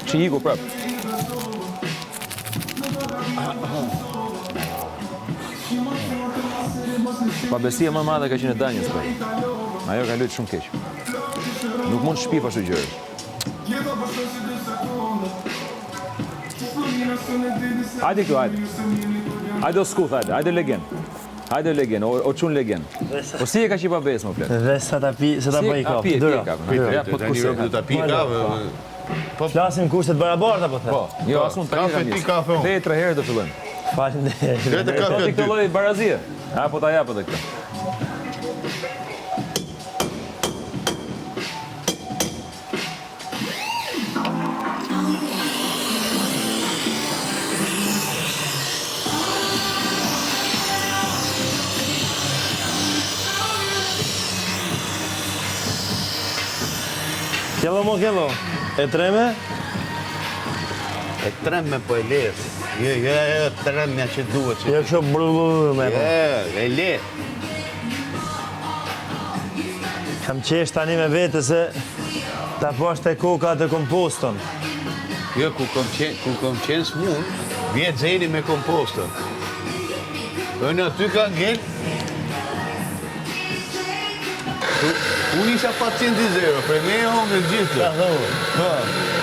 Që iku prap. Pabesia më madhe ka qenë e Danjës, bro. Ajo ka luajtur shumë keq. Nuk mund të shpif ashtu gjëra. Hajde këtu, hajde. Hajde o skuth, hajde. Hajde legen. Hajde legen, o çun legen. Po si e ka qenë pabes më flet? Dhe sa ta pi, sa ta bëj kafë. Ja, po të kusë. Do ta pi kafë. Flasim kushtet barabarta po the. Po, jo, asun tani kafe ti kafe unë. Dhe 3 herë do fillojmë. Faleminderit. Vetë kafe Ti aty. këtë lloj barazie. Ha, po ta jap edhe këtë. Kjello. E treme? E treme po e le. Jo, treme që duhet. Jo kështu brrrr me. E le. Kam qesh tani me vete se ta posh te koka të kompostën. Jo, ku kom qenë s'mund, vjet Zeni me kompostën. Në aty ka ngel. Unë isha pacient i zero, për me e hongë gjithë. Ta thua.